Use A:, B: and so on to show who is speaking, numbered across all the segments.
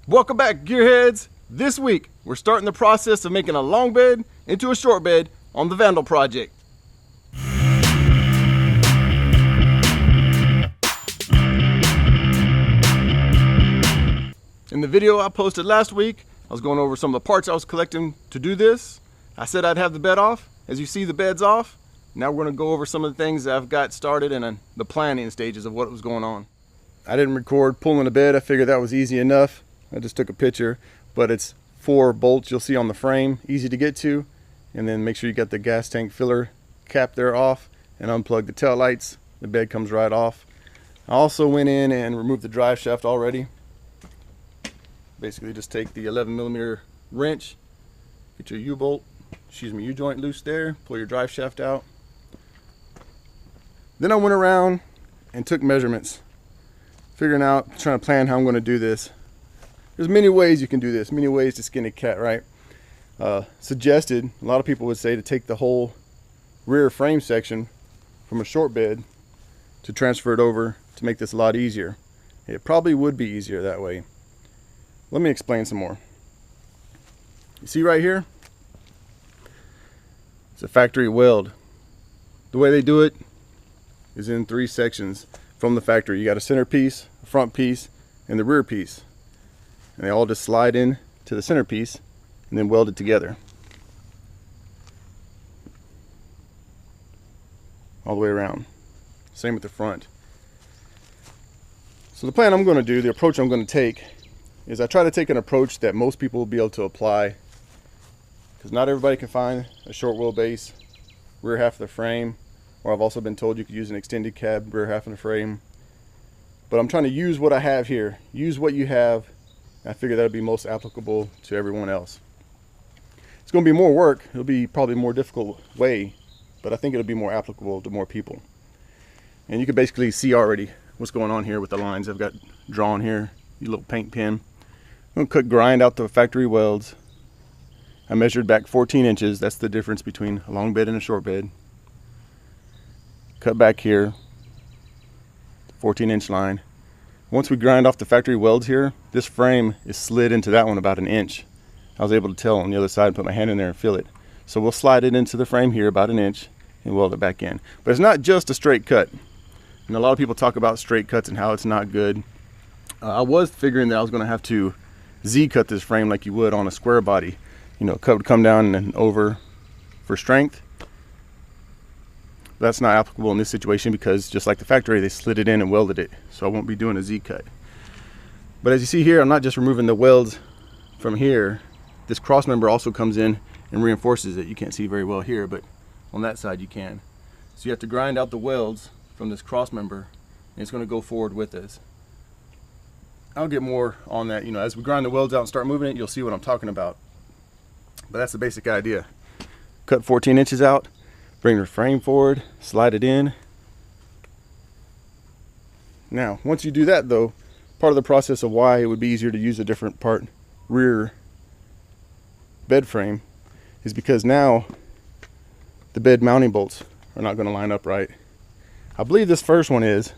A: Welcome back, gearheads. This week, we're starting the process of making a long bed into a short bed on the Vandal project. In the video I posted last week, I was going over some of the parts I was collecting to do this. I said I'd have the bed off. As you see, the bed's off. Now we're going to go over some of the things that I've got started and the planning stages of what was going on. I didn't record pulling the bed. I figured that was easy enough. I just took a picture, but it's 4 bolts you'll see on the frame, easy to get to. And then make sure you got the gas tank filler cap there off and unplug the tail lights. The bed comes right off. I also went in and removed the drive shaft already. Basically just take the 11mm wrench, get your U-joint loose there, pull your drive shaft out. Then I went around and took measurements, trying to plan how I'm going to do this. There's many ways you can do this, many ways to skin a cat, right? Suggested, a lot of people would say to take the whole rear frame section from a short bed to transfer it over to make this a lot easier. It probably would be easier that way. Let me explain some more. You see right here? It's a factory weld. The way they do it is in 3 sections from the factory. You got a center piece, a front piece, and the rear piece. And they all just slide in to the center piece and then weld it together. All the way around. Same with the front. So the plan I'm going to do, the approach I'm going to take, is I try to take an approach that most people will be able to apply, because not everybody can find a short wheelbase rear half of the frame, or I've also been told you could use an extended cab rear half of the frame. But I'm trying to use what I have here, use what you have. I figure that'll be most applicable to everyone else. It's going to be more work. It'll be probably a more difficult way, but I think it'll be more applicable to more people. And you can basically see already what's going on here with the lines I've got drawn here. Your little paint pen. I'm going to grind out the factory welds. I measured back 14 inches. That's the difference between a long bed and a short bed. Cut back here, 14-inch line. Once we grind off the factory welds here, this frame is slid into that one about 1 inch. I was able to tell on the other side, put my hand in there and feel it. So we'll slide it into the frame here about 1 inch and weld it back in. But it's not just a straight cut. And a lot of people talk about straight cuts and how it's not good. I was figuring that I was going to have to Z-cut this frame like you would on a square body. You know, cut would come down and over for strength. That's not applicable in this situation because just like the factory, they slid it in and welded it. So I won't be doing a Z-cut. But as you see here, I'm not just removing the welds from here. This cross member also comes in and reinforces it. You can't see very well here, but on that side you can. So you have to grind out the welds from this cross member, and it's going to go forward with this. I'll get more on that, you know, as we grind the welds out and start moving it, you'll see what I'm talking about. But that's the basic idea. Cut 14 inches out, bring the frame forward, slide it in. Now, once you do that though, part of the process of why it would be easier to use a different part rear bed frame is because now the bed mounting bolts are not going to line up right. I believe this first one is,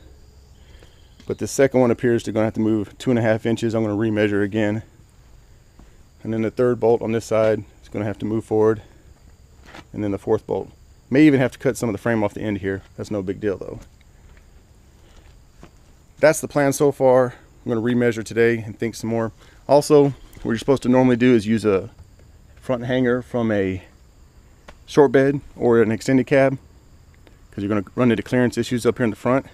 A: but the second one appears to have to move 2.5 inches. I'm going to remeasure again. And then the third bolt on this side is going to have to move forward. And then the fourth bolt. May even have to cut some of the frame off the end here. That's no big deal though. That's the plan so far. I'm going to remeasure today and think some more. Also, what you're supposed to normally do is use a front hanger from a short bed or an extended cab, because you're going to run into clearance issues up here in the front.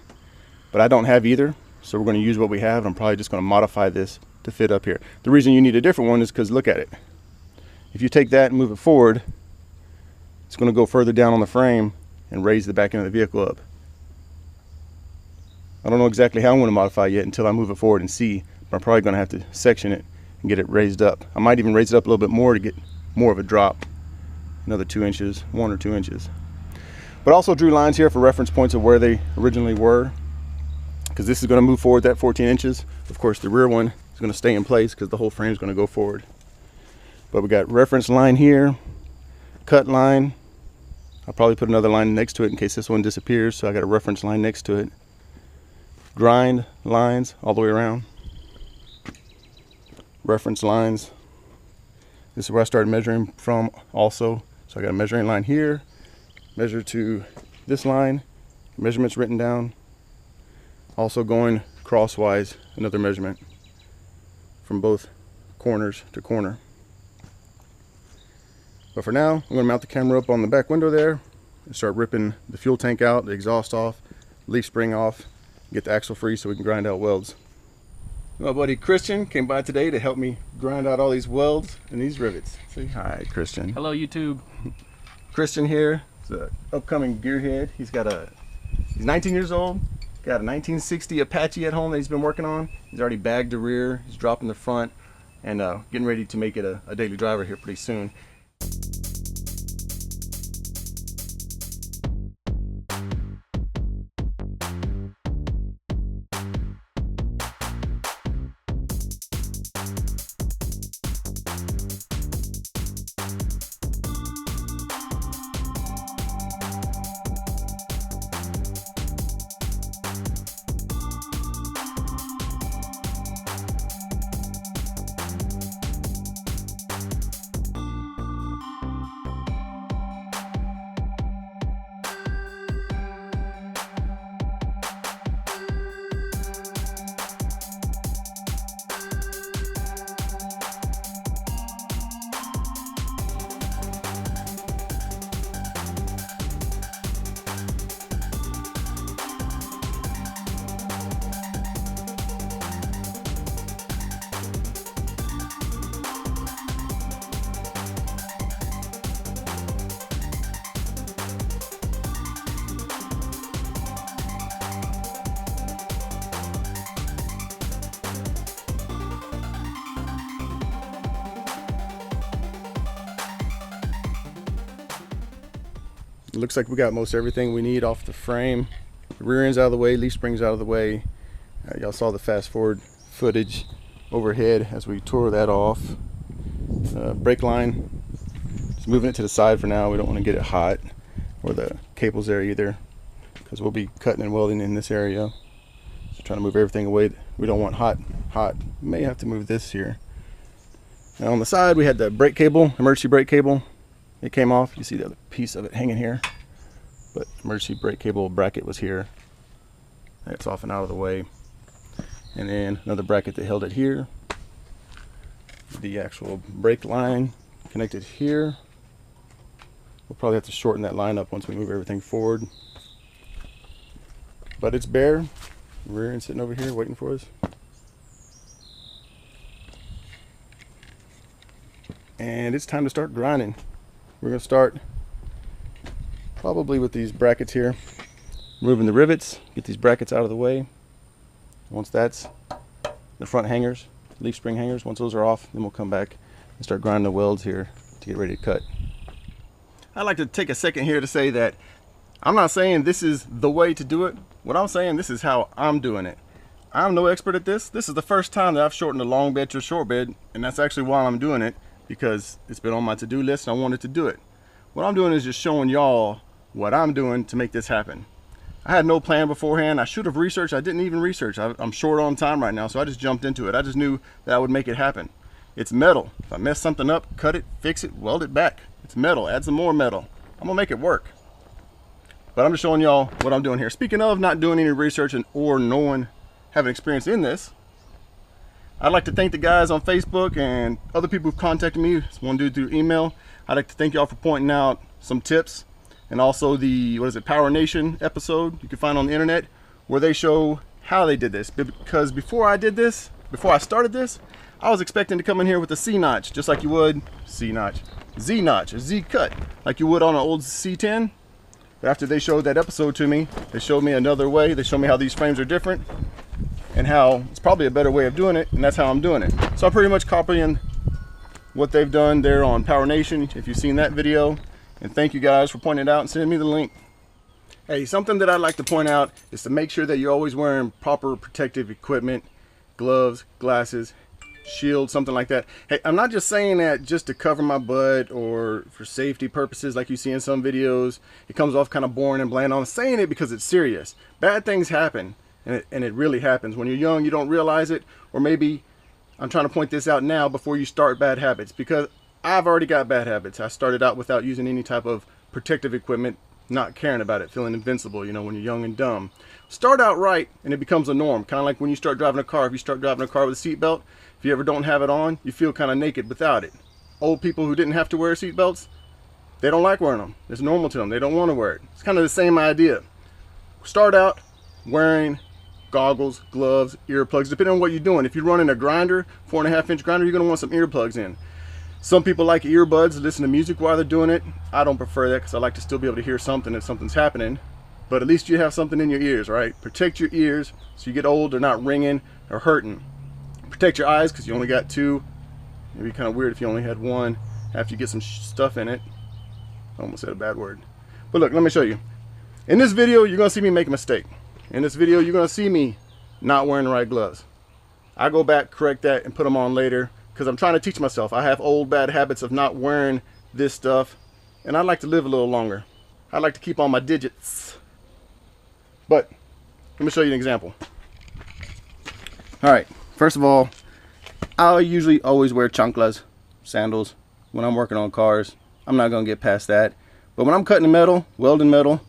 A: But I don't have either, so we're going to use what we have, and I'm probably just going to modify this to fit up here. The reason you need a different one is because look at it. If you take that and move it forward, it's going to go further down on the frame and raise the back end of the vehicle up. I don't know exactly how I'm going to modify it yet until I move it forward and see, but I'm probably going to have to section it and get it raised up. I might even raise it up a little bit more to get more of a drop. Another 2 inches, 1 or 2 inches. But also drew lines here for reference points of where they originally were, because this is going to move forward that 14 inches. Of course, the rear one is going to stay in place because the whole frame is going to go forward. But we got reference line here, cut line. I'll probably put another line next to it in case this one disappears, so I got a reference line next to it. Grind lines all the way around. reference lines. This is where I started measuring from also. So I got a measuring line here, measure to this line, measurements written down. Also going crosswise, another measurement from both corners to corner. But for now, I'm gonna mount the camera up on the back window there and start ripping the fuel tank out, the exhaust off, leaf spring off, get the axle free so we can grind out welds. My buddy Christian came by today to help me grind out all these welds and these rivets. Say hi, Christian.
B: Hello, YouTube.
A: Christian here is an upcoming gearhead. He's 19 years old, got a 1960 Apache at home that he's been working on. He's already bagged the rear, he's dropping the front, and getting ready to make it a daily driver here pretty soon. It looks like we got most everything we need off the frame. The rear end's out of the way, leaf spring's out of the way. Y'all saw the fast forward footage overhead as we tore that off. Brake line, just moving it to the side for now. We don't want to get it hot, or the cables there either, because we'll be cutting and welding in this area. So trying to move everything away. We don't want hot. May have to move this here. And on the side we had the brake cable, emergency brake cable. It came off. You see the other piece of it hanging here, but emergency brake cable bracket was here. That's off and out of the way. And then another bracket that held it here. The actual brake line connected here. We'll probably have to shorten that line up once we move everything forward. But it's bare. Rear end sitting over here waiting for us. And it's time to start grinding. We're going to start probably with these brackets here. Moving the rivets, get these brackets out of the way. Once that's the front hangers, leaf spring hangers, once those are off, then we'll come back and start grinding the welds here to get ready to cut. I'd like to take a second here to say that I'm not saying this is the way to do it. What I'm saying, this is how I'm doing it. I'm no expert at this. This is the first time that I've shortened a long bed to a short bed, and that's actually why I'm doing it, because it's been on my to-do list and I wanted to do it. What I'm doing is just showing y'all what I'm doing to make this happen. I had no plan beforehand. I should have researched. I didn't even research. I'm short on time right now, so I just jumped into it. I just knew that I would make it happen. It's metal. If I mess something up, cut it, fix it, weld it back. It's metal. Add some more metal. I'm gonna make it work. But I'm just showing y'all what I'm doing here. Speaking of not doing any research or having experience in this, I'd like to thank the guys on Facebook and other people who've contacted me. It's one dude through email. I'd like to thank y'all for pointing out some tips, and also the, Power Nation episode you can find on the internet, where they show how they did this. Because before I started this, I was expecting to come in here with a C-notch, just like you would, Z-notch, a Z-cut, like you would on an old C10. But after they showed that episode to me, they showed me another way. They showed me how these frames are different, and how it's probably a better way of doing it, and that's how I'm doing it. So I'm pretty much copying what they've done there on Power Nation, if you've seen that video. And thank you guys for pointing it out and sending me the link. Hey, something that I'd like to point out is to make sure that you're always wearing proper protective equipment, gloves, glasses, shield, something like that. Hey, I'm not just saying that just to cover my butt or for safety purposes like you see in some videos. It comes off kind of boring and bland. I'm saying it because it's serious. Bad things happen. And it really happens. When you're young, you don't realize it, or maybe I'm trying to point this out now before you start bad habits, because I've already got bad habits. I started out without using any type of protective equipment, not caring about it, feeling invincible, you know, when you're young and dumb. Start out right and it becomes a norm. Kind of like when you start driving a car. If you start driving a car with a seatbelt, if you ever don't have it on, you feel kind of naked without it. Old people who didn't have to wear seatbelts, they don't like wearing them. It's normal to them. They don't want to wear it. It's kind of the same idea. Start out wearing goggles, gloves, earplugs, depending on what you're doing. If you're running a grinder, 4.5-inch grinder, you're going to want some earplugs in. Some people like earbuds, listen to music while they're doing it. I don't prefer that because I like to still be able to hear something if something's happening. But at least you have something in your ears, right? Protect your ears so you get old, they're not ringing or hurting. Protect your eyes because you only got two. It'd be kind of weird if you only had one after you get some stuff in it. I almost said a bad word. But look, let me show you. In this video, you're going to see me make a mistake. In this video, you're going to see me not wearing the right gloves. I go back, correct that, and put them on later because I'm trying to teach myself. I have old bad habits of not wearing this stuff, and I'd like to live a little longer. I'd like to keep all my digits. But let me show you an example. All right, first of all, I usually always wear chanclas, sandals, when I'm working on cars. I'm not going to get past that. But when I'm cutting metal, welding metal,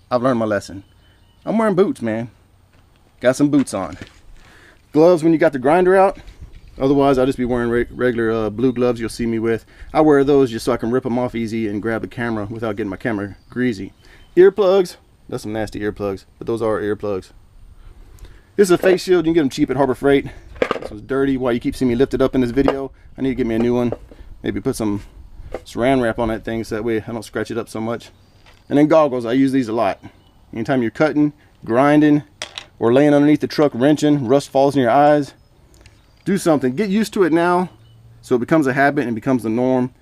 A: I've learned my lesson. I'm wearing boots, man. Got some boots on. Gloves when you got the grinder out. Otherwise, I'll just be wearing regular blue gloves you'll see me with. I wear those just so I can rip them off easy and grab the camera without getting my camera greasy. Earplugs. That's some nasty earplugs, but those are earplugs. This is a face shield. You can get them cheap at Harbor Freight. This one's dirty. Why you keep seeing me lift it up in this video? I need to get me a new one. Maybe put some saran wrap on that thing so that way I don't scratch it up so much. And then goggles. I use these a lot. Anytime you're cutting, grinding, or laying underneath the truck wrenching, rust falls in your eyes, do something. Get used to it now so it becomes a habit and becomes the norm,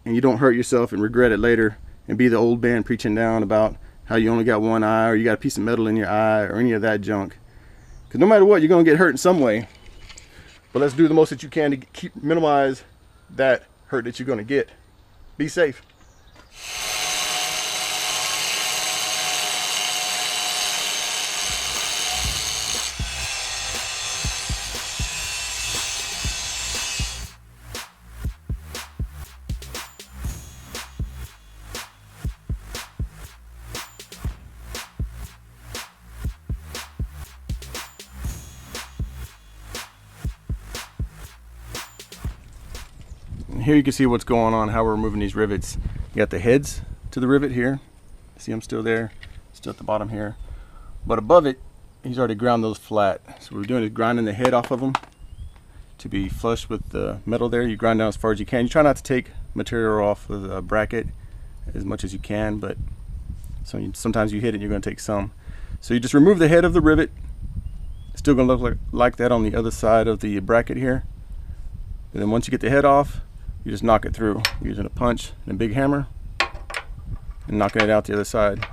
A: and you don't hurt yourself and regret it later and be the old man preaching down about how you only got one eye or you got a piece of metal in your eye or any of that junk. Because no matter what, you're going to get hurt in some way. But let's do the most that you can to minimize that hurt that you're going to get. Be safe. Here you can see what's going on, how we're removing these rivets. You got the heads to the rivet here. See them still there, still at the bottom here. But above it, he's already ground those flat. So what we're doing is grinding the head off of them to be flush with the metal there. You grind down as far as you can. You try not to take material off of the bracket as much as you can, but sometimes you hit it, you're going to take some. So you just remove the head of the rivet. It's still going to look like that on the other side of the bracket here. And then once you get the head off, you just knock it through using a punch and a big hammer and knocking it out the other side.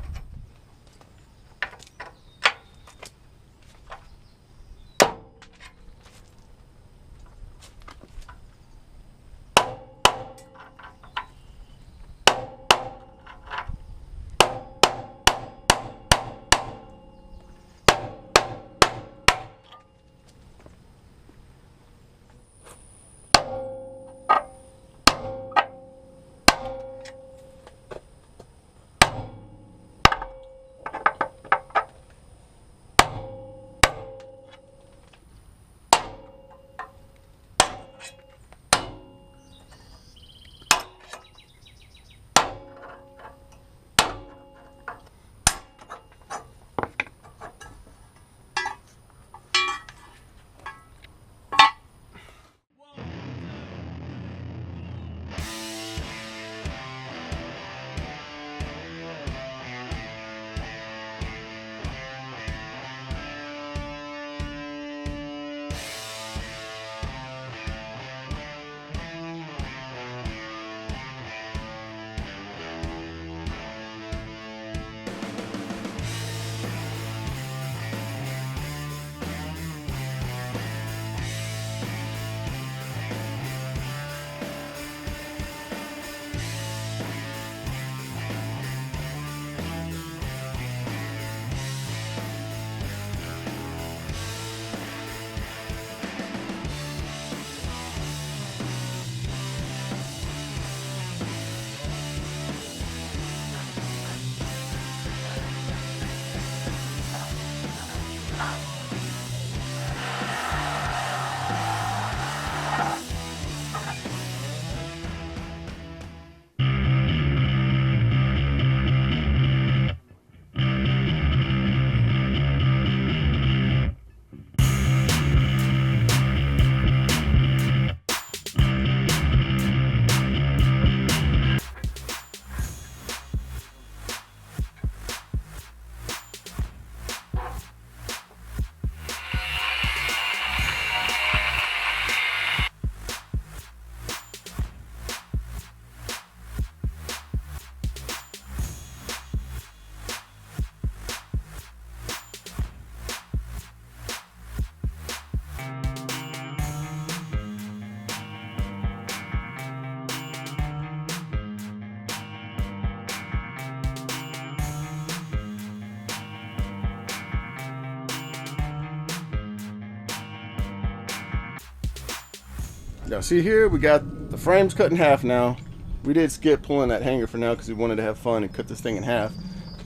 A: Now see here, we got the frames cut in half now. We did skip pulling that hanger for now because we wanted to have fun and cut this thing in half.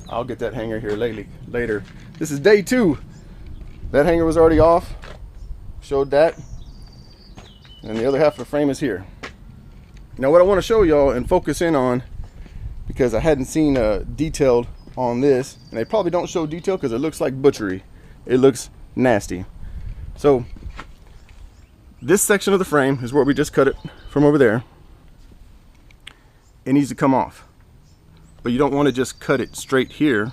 A: I'll get that hanger here later. This is day 2. That hanger was already off. Showed that. And the other half of the frame is here. Now what I want to show y'all and focus in on, because I hadn't seen detailed on this, and they probably don't show detail because it looks like butchery. It looks nasty. So this section of the frame is where we just cut it from over there. It needs to come off, but you don't want to just cut it straight here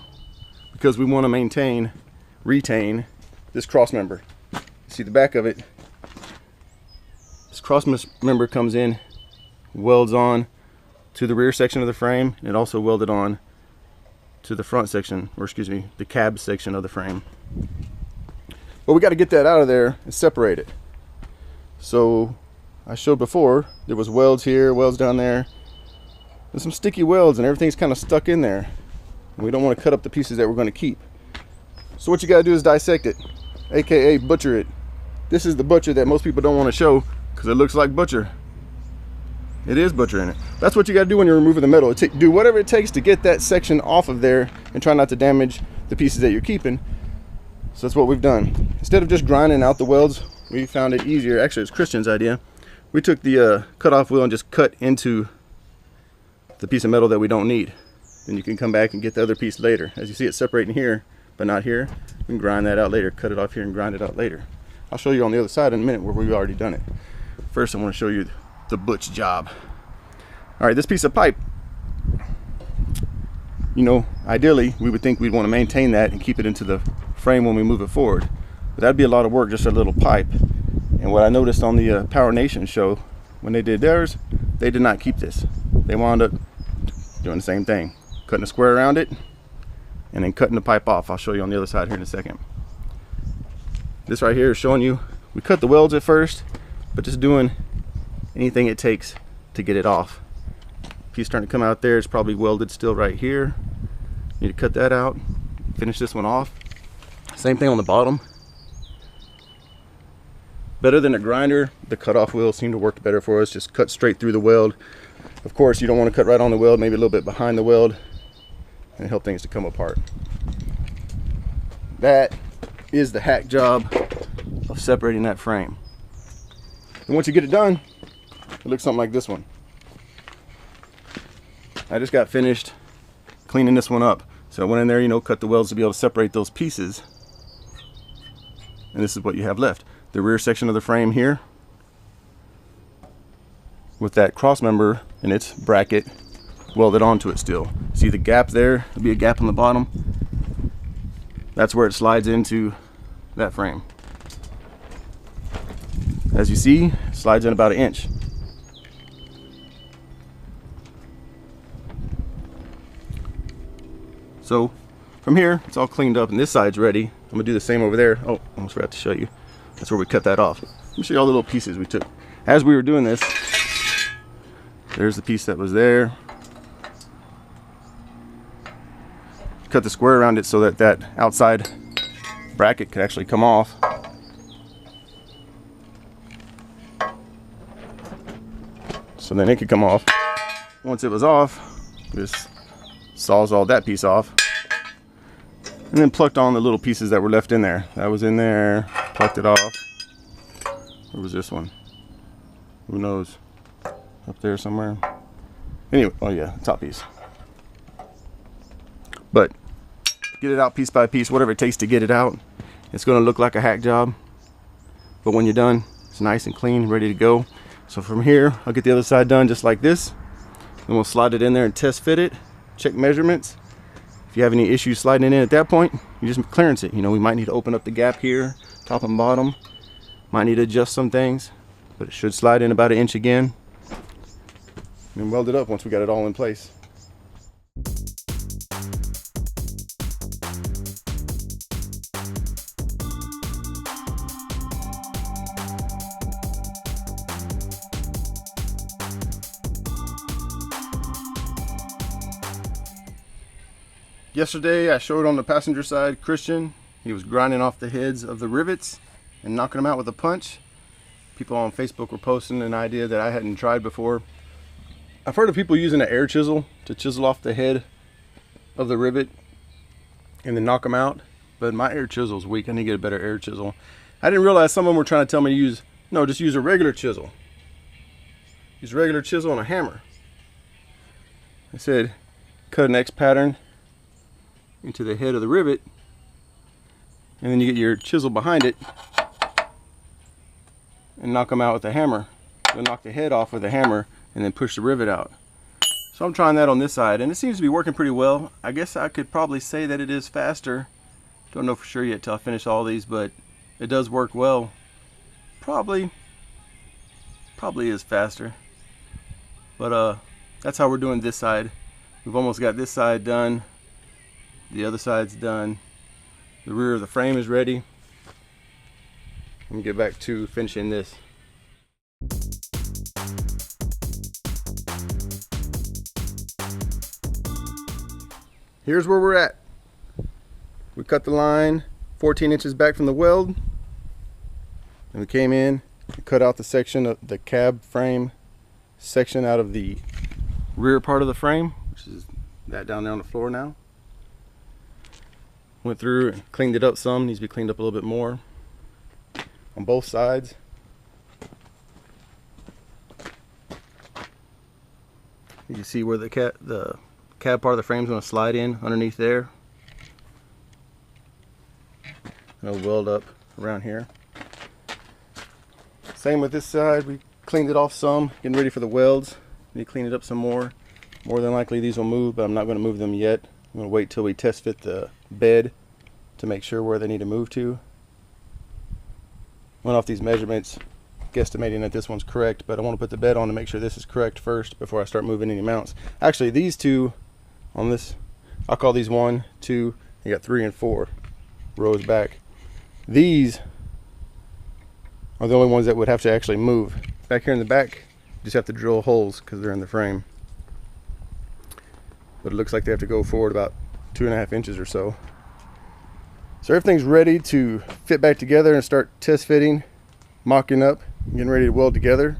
A: because we want to retain this cross member. See the back of it? This cross member comes in, welds on to the rear section of the frame, and it also welded on to the front section, or excuse me, the cab section of the frame. But we got to get that out of there and separate it. So I showed before, there was welds here, welds down there. There's some sticky welds and everything's kind of stuck in there. And we don't want to cut up the pieces that we're going to keep. So what you got to do is dissect it, aka butcher it. This is the butcher that most people don't want to show because it looks like butcher. It is butcher in it. That's what you got to do when you're removing the metal. Do whatever it takes to get that section off of there and try not to damage the pieces that you're keeping. So that's what we've done. Instead of just grinding out the welds, we found it easier. Actually, it's Christian's idea. We took the cut-off wheel and just cut into the piece of metal that we don't need. Then you can come back and get the other piece later. As you see, it's separating here, but not here. We can grind that out later, cut it off here and grind it out later. I'll show you on the other side in a minute where we've already done it. First, I want to show you the butch job. All right, this piece of pipe, you know, ideally, we would think we'd want to maintain that and keep it into the frame when we move it forward. But that'd be a lot of work, just a little pipe. And what I noticed on the Power Nation show, when they did theirs, they did not keep this. They wound up doing the same thing, cutting a square around it and then cutting the pipe off. I'll show you on the other side here in a second. This right here is showing you we cut the welds at first, but just doing anything it takes to get it off. Piece starting to come out there, it's probably welded still right here. Need to cut that out, finish this one off. Same thing on the bottom. Better than a grinder, the cutoff wheel seemed to work better for us. Just cut straight through the weld. Of course, you don't want to cut right on the weld, maybe a little bit behind the weld, and help things to come apart. That is the hack job of separating that frame. And once you get it done, it looks something like this one. I just got finished cleaning this one up. So I went in there, you know, cut the welds to be able to separate those pieces. And this is what you have left. The rear section of the frame here with that cross member and its bracket welded onto it still. See the gap there? There'll be a gap on the bottom. That's where it slides into that frame. As you see, it slides in about 1 inch. So from here, it's all cleaned up and this side's ready. I'm gonna do the same over there. Oh, almost forgot to show you. That's where we cut that off. Let me show you all the little pieces we took. As we were doing this, there's the piece that was there. Cut the square around it so that that outside bracket could actually come off. So then it could come off. Once it was off, just saws all that piece off. And then plucked on the little pieces that were left in there. That was in there, plucked it off. Where was this one? Who knows? Up there somewhere. Anyway, oh yeah, top piece. But get it out piece by piece, whatever it takes to get it out. It's gonna look like a hack job. But when you're done, it's nice and clean, ready to go. So from here, I'll get the other side done just like this. Then we'll slide it in there and test fit it, check measurements. If you have any issues sliding it in at that point, you just clearance it. You know, we might need to open up the gap here, top and bottom. Might need to adjust some things, but it should slide in about 1 inch again. And weld it up once we got it all in place. Yesterday I showed on the passenger side Christian. He was grinding off the heads of the rivets and knocking them out with a punch. People on Facebook were posting an idea that I hadn't tried before. I've heard of people using an air chisel to chisel off the head of the rivet and then knock them out, but my air chisel is weak. I need to get a better air chisel. I didn't realize some of them were trying to tell me to use, no, just use a regular chisel. Use a regular chisel and a hammer. I said cut an X pattern into the head of the rivet, and then you get your chisel behind it and knock them out with a hammer. You'll knock the head off with a hammer and then push the rivet out. So I'm trying that on this side, and it seems to be working pretty well. I guess I could probably say that it is faster. Don't know for sure yet till I finish all these, but it does work well. Probably is faster. But that's how we're doing this side. We've almost got this side done. The other side's done. The rear of the frame is ready. Let me get back to finishing this. Here's where we're at. We cut the line 14 inches back from the weld, and we came in and cut out the section of the cab frame section out of the rear part of the frame, which is that down there on the floor now. Went through and cleaned it up some. Needs to be cleaned up a little bit more on both sides. You can see where the cab part of the frame is going to slide in underneath there. And it'll weld up around here. Same with this side. We cleaned it off some, getting ready for the welds. Need to clean it up some more. More than likely these will move, but I'm not going to move them yet. I'm going to wait till we test fit the bed to make sure where they need to move to. Went off these measurements, guesstimating that this one's correct, but I want to put the bed on to make sure this is correct first before I start moving any mounts. Actually, these two on this, I'll call these 1, 2, you got 3 and 4 rows back. These are the only ones that would have to actually move. Back here in the back, you just have to drill holes because they're in the frame. But it looks like they have to go forward about 2.5 inches or so. So everything's ready to fit back together and start test fitting, mocking up, getting ready to weld together.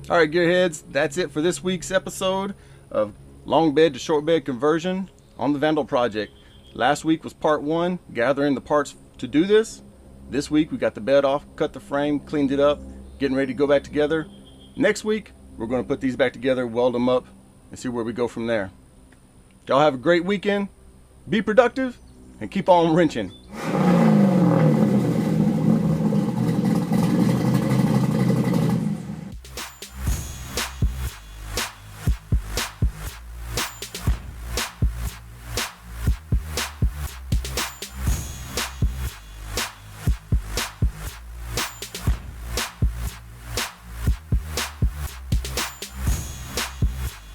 A: All right, gearheads, that's it for this week's episode of long bed to short bed conversion on the Vandal project. Last week was part 1, gathering the parts to do this. This week we got the bed off, cut the frame, cleaned it up, getting ready to go back together. Next week we're going to put these back together, weld them up, and see where we go from there. Y'all have a great weekend, be productive, and keep on wrenching.